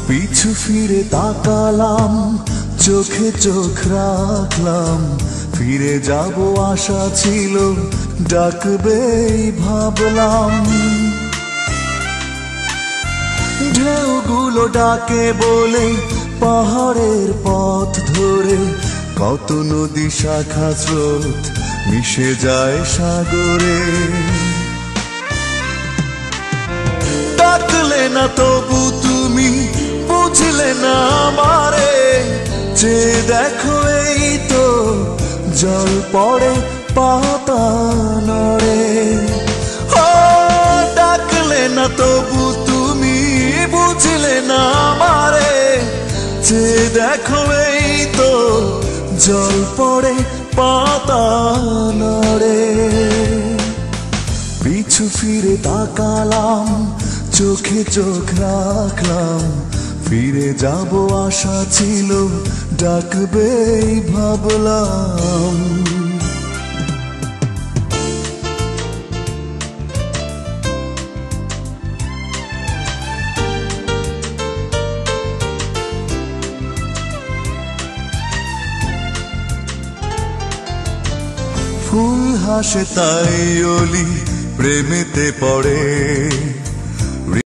পিছু ফিরে তাকালাম, চোখে চোখ রাখলাম, ফিরে যাব আশা ছিল, ডাকবেই ভাবলাম। ঢেউগুলো ডাকে বলে পাহাড়ের পথ ধরে কত নদী শাখা স্রোত মিশে যায় সাগরে। ডাকলে না তবু তুমি বুঝলে না আমারে, যে দেখো এই তো জল পড়ে পাতা নড়ে। ডাকলে না তবু তুমি বুঝলে না আমারে, যে দেখো এই তো জল পড়ে পাতা নড়ে। পিছু ফিরে তাকালাম, চোখে চোখ রাখলাম, ফিরে যাব আশা ছিল, ডাকবেই ভাবলাম। ফুল হাসে তাই অলি প্রেমেতে পড়ে,